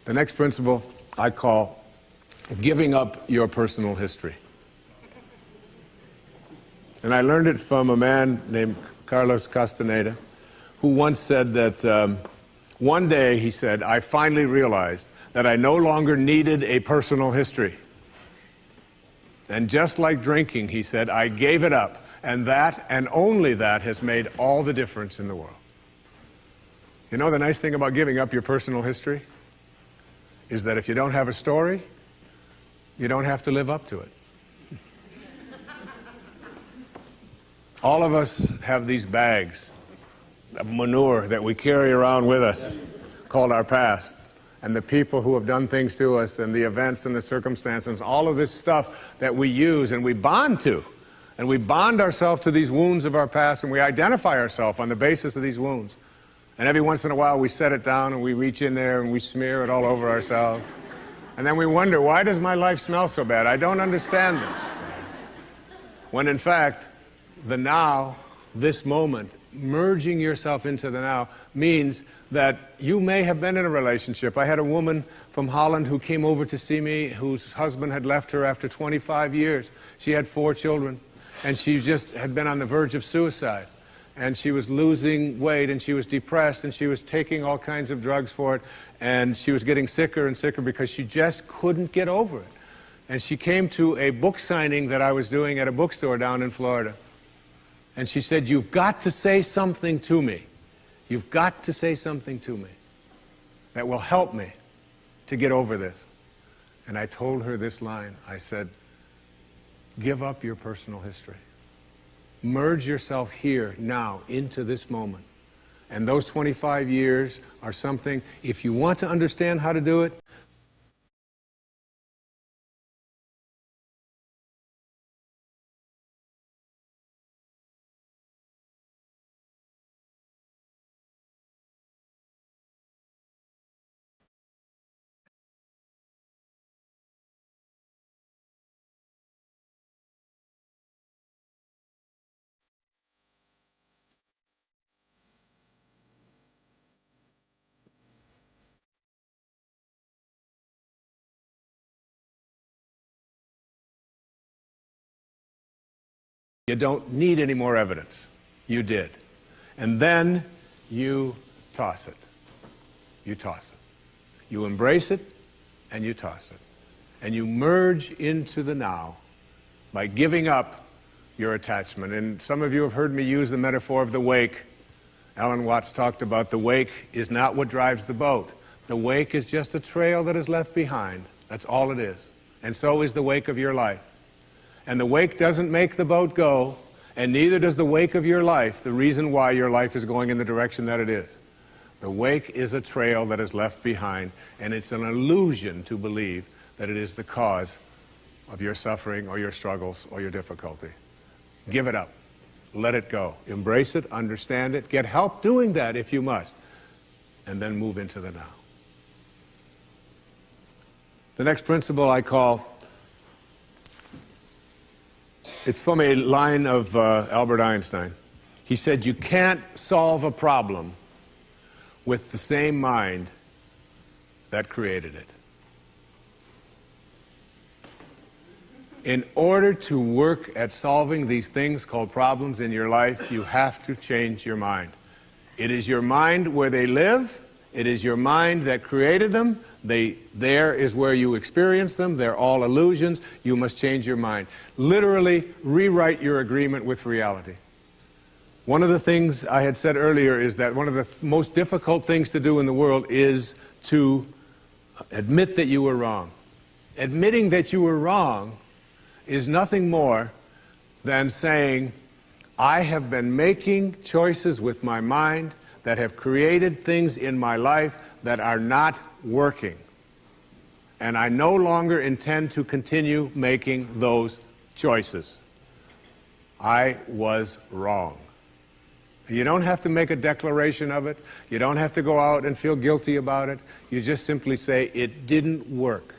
The next principle I call giving up your personal history. And I learned it from a man named Carlos Castaneda, who once said that one day, he said, I finally realized that I no longer needed a personal history. And just like drinking, he said, I gave it up. And that, and only that, has made all the difference in the world. You know the nice thing about giving up your personal history? Is that if you don't have a story, you don't have to live up to it. All of us have these bags of manure that we carry around with us, called our past, and the people who have done things to us, and the events and the circumstances, all of this stuff that we use and we bond to. And we bond ourselves to these wounds of our past, and we identify ourselves on the basis of these wounds. And every once in a while we set it down and we reach in there and we smear it all over ourselves. And then we wonder, why does my life smell so bad? I don't understand this. When in fact, the now, this moment, merging yourself into the now, means that you may have been in a relationship. I had a woman from Holland who came over to see me, whose husband had left her after 25 years. She had 4 children, and she just had been on the verge of suicide. And she was losing weight, and she was depressed, and she was taking all kinds of drugs for it, and she was getting sicker and sicker because she just couldn't get over it. And she came to a book signing that I was doing at a bookstore down in Florida. And she said, you've got to say something to me. You've got to say something to me that will help me to get over this. And I told her this line. I said, give up your personal history. Merge yourself here, now, into this moment. And those 25 years are something, if you want to understand how to do it, you don't need any more evidence. You did. And then you toss it. You toss it. You embrace it, and you toss it. And you merge into the now by giving up your attachment. And some of you have heard me use the metaphor of the wake. Alan Watts talked about the wake is not what drives the boat. The wake is just a trail that is left behind. That's all it is. And so is the wake of your life. And the wake doesn't make the boat go, and neither does the wake of your life, the reason why your life is going in the direction that it is. The wake is a trail that is left behind, and it's an illusion to believe that it is the cause of your suffering or your struggles or your difficulty. Give it up. Let it go. Embrace it, understand it, get help doing that if you must, and then move into the now. The next principle I call, it's from a line of Albert Einstein. He said, you can't solve a problem with the same mind that created it. In order to work at solving these things called problems in your life, you have to change your mind. It is your mind where they live. It is your mind that created them. There is where you experience them. They're all illusions. You must change your mind. Literally rewrite your agreement with reality. One of the things I had said earlier is that one of the most difficult things to do in the world is to admit that you were wrong. Admitting that you were wrong is nothing more than saying, I have been making choices with my mind that have created things in my life that are not working. And I no longer intend to continue making those choices. I was wrong. You don't have to make a declaration of it. You don't have to go out and feel guilty about it. You just simply say, it didn't work.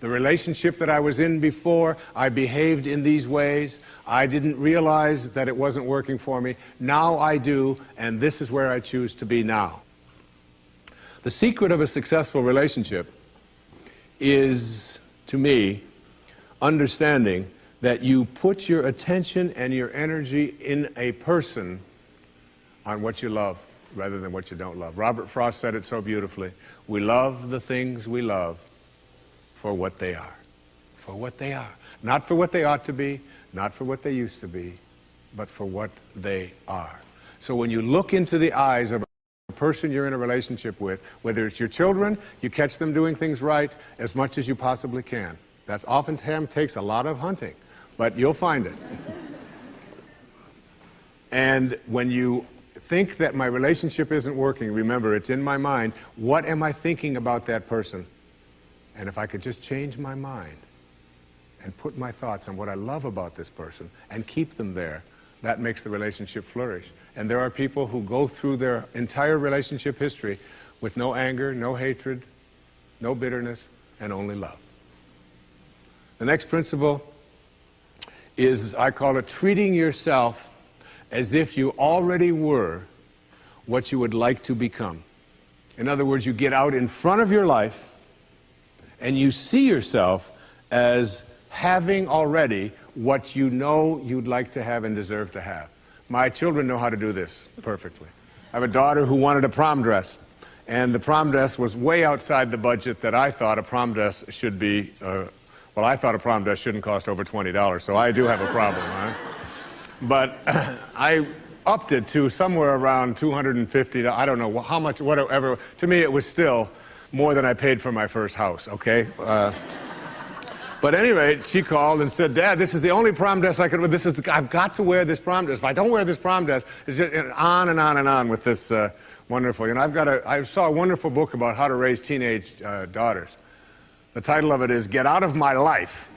The relationship that I was in before, I behaved in these ways. I didn't realize that it wasn't working for me. Now I do, and this is where I choose to be now. The secret of a successful relationship is, to me, understanding that you put your attention and your energy in a person on what you love rather than what you don't love. Robert Frost said it so beautifully. We love the things we love for what they are. For what they are. Not for what they ought to be, not for what they used to be, but for what they are. So when you look into the eyes of a person you're in a relationship with, whether it's your children, you catch them doing things right as much as you possibly can. That's oftentimes takes a lot of hunting, but you'll find it. And when you think that my relationship isn't working, remember, it's in my mind. What am I thinking about that person? And if I could just change my mind and put my thoughts on what I love about this person and keep them there, that makes the relationship flourish. And there are people who go through their entire relationship history with no anger, no hatred, no bitterness, and only love. The next principle is, I call it treating yourself as if you already were what you would like to become. In other words, you get out in front of your life and you see yourself as having already what you know you'd like to have and deserve to have. My children know how to do this perfectly. I have a daughter who wanted a prom dress, and the prom dress was way outside the budget that I thought a prom dress should be. Well, I thought a prom dress shouldn't cost over $20, so I do have a problem, right? But I upped it to somewhere around $250. I don't know how much, whatever. To me, it was still more than I paid for my first house, okay? But at any rate, she called and said, Dad, this is the only prom dress I could wear. I've got to wear this prom dress. If I don't wear this prom dress, it's just on and on and on with this wonderful. You know, I saw a wonderful book about how to raise teenage daughters. The title of it is Get Out of My Life,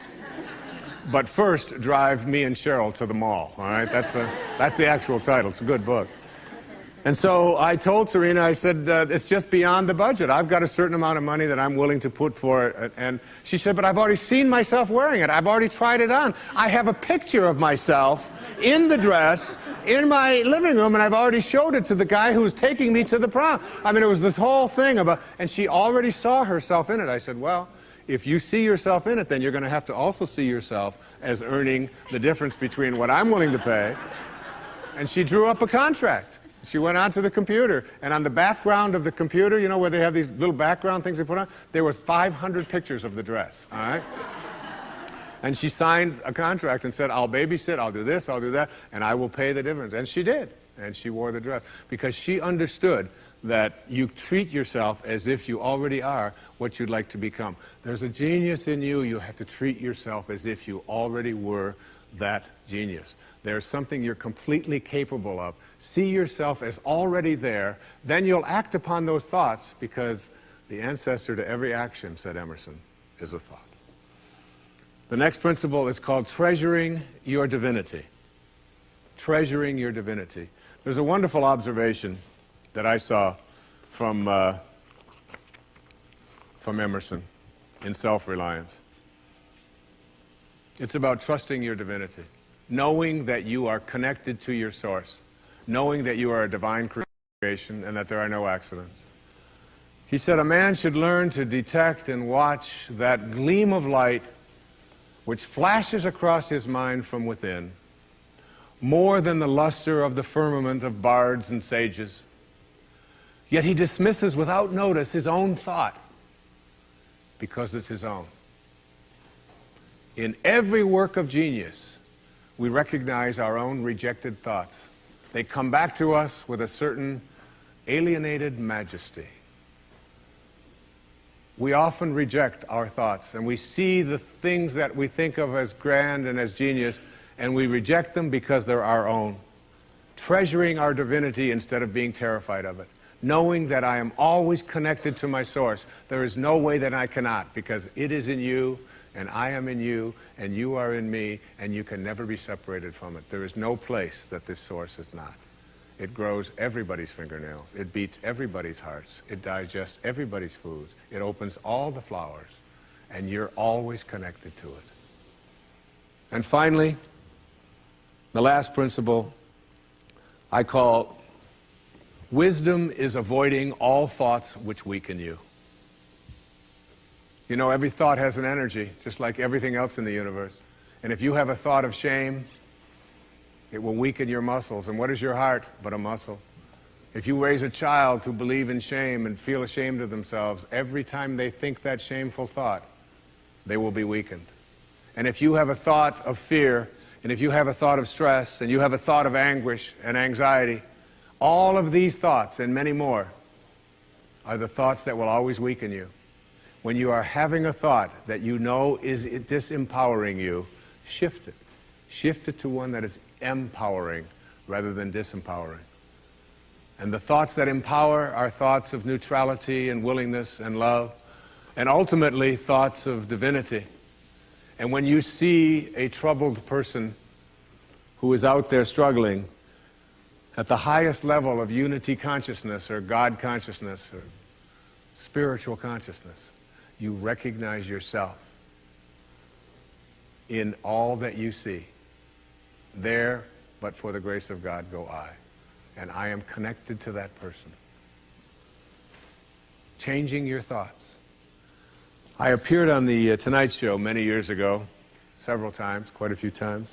but first drive me and Cheryl to the mall. All right, that's the actual title. It's a good book. And so I told Serena, I said, it's just beyond the budget. I've got a certain amount of money that I'm willing to put for it. And she said, but I've already seen myself wearing it. I've already tried it on. I have a picture of myself in the dress in my living room, and I've already showed it to the guy who's taking me to the prom. I mean, it was this whole thing about, and she already saw herself in it. I said, well, if you see yourself in it, then you're going to have to also see yourself as earning the difference between what I'm willing to pay. And she drew up a contract. She went onto the computer, and on the background of the computer, you know, where they have these little background things they put on, there was 500 pictures of the dress, all right? And she signed a contract and said, I'll babysit, I'll do this, I'll do that, and I will pay the difference. And she did, and she wore the dress, because she understood that you treat yourself as if you already are what you'd like to become. There's a genius in you. You have to treat yourself as if you already were that genius. There's something you're completely capable of. See yourself as already there. Then you'll act upon those thoughts, because the ancestor to every action, said Emerson, is a thought. The next principle is called treasuring your divinity. Treasuring your divinity. There's a wonderful observation that I saw from Emerson in Self-Reliance. It's about trusting your divinity, knowing that you are connected to your source, knowing that you are a divine creation and that there are no accidents. He said, a man should learn to detect and watch that gleam of light which flashes across his mind from within, more than the luster of the firmament of bards and sages. Yet he dismisses without notice his own thought, because it's his own. In every work of genius, we recognize our own rejected thoughts. They come back to us with a certain alienated majesty. We often reject our thoughts, and we see the things that we think of as grand and as genius, and we reject them because they're our own. Treasuring our divinity instead of being terrified of it. Knowing that I am always connected to my source. There is no way that I cannot, because it is in you, and I am in you, and you are in me, and you can never be separated from it. There is no place that this source is not. It grows everybody's fingernails. It beats everybody's hearts. It digests everybody's foods. It opens all the flowers, and you're always connected to it. And finally, the last principle I call wisdom is avoiding all thoughts which weaken you. You know, every thought has an energy, just like everything else in the universe. And if you have a thought of shame, it will weaken your muscles. And what is your heart but a muscle? If you raise a child to believe in shame and feel ashamed of themselves, every time they think that shameful thought, they will be weakened. And if you have a thought of fear, and if you have a thought of stress, and you have a thought of anguish and anxiety, all of these thoughts and many more are the thoughts that will always weaken you. When you are having a thought that you know is disempowering you, shift it. Shift it to one that is empowering rather than disempowering. And the thoughts that empower are thoughts of neutrality and willingness and love, and ultimately thoughts of divinity. And when you see a troubled person who is out there struggling at the highest level of unity consciousness or God consciousness or spiritual consciousness, you recognize yourself in all that you see. There, but for the grace of God, go I. And I am connected to that person. Changing your thoughts. I appeared on the Tonight Show many years ago, several times, quite a few times.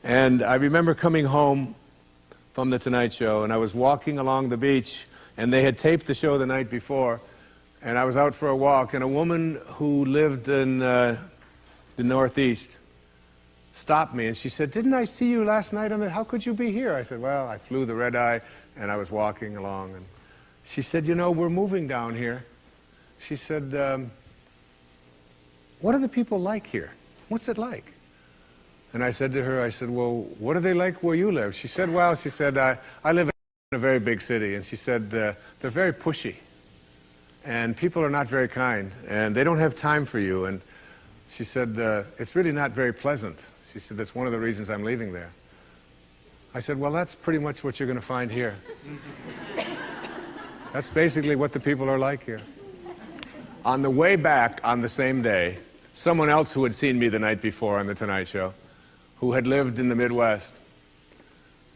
And I remember coming home from the Tonight Show, and I was walking along the beach, and they had taped the show the night before, and I was out for a walk, and a woman who lived in the Northeast stopped me, and she said, "Didn't I see you last night on the, how could you be here?" I said, "Well, I flew the red eye, and I was walking along." And she said, "You know, we're moving down here." She said, "What are the people like here? What's it like?" And I said to her, I said, "Well, what are they like where you live?" She said, "Well," she said, I live in a very big city." And she said, "They're very pushy. And people are not very kind. And they don't have time for you." And she said, "It's really not very pleasant." She said, "That's one of the reasons I'm leaving there." I said, "Well, that's pretty much what you're going to find here." That's basically what the people are like here. On the way back on the same day, someone else who had seen me the night before on the Tonight Show, who had lived in the Midwest,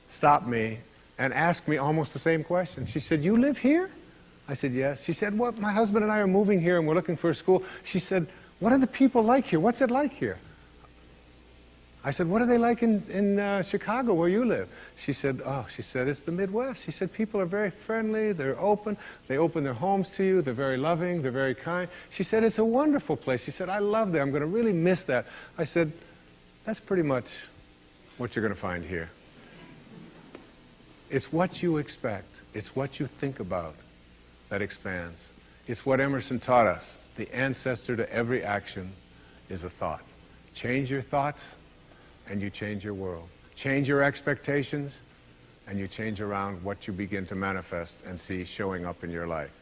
stopped me and asked me almost the same question. She said, "You live here?" I said, "Yes." She said, "Well, my husband and I are moving here and we're looking for a school." She said, "What are the people like here? What's it like here?" I said, "What are they like in Chicago where you live?" She said, "Oh," she said, "it's the Midwest." She said, "People are very friendly, they're open, they open their homes to you, they're very loving, they're very kind." She said, "It's a wonderful place." She said, "I love that, I'm going to really miss that." I said, "That's pretty much what you're going to find here." It's what you expect, it's what you think about that expands. It's what Emerson taught us. The ancestor to every action is a thought. Change your thoughts, and you change your world. Change your expectations, and you change around what you begin to manifest and see showing up in your life.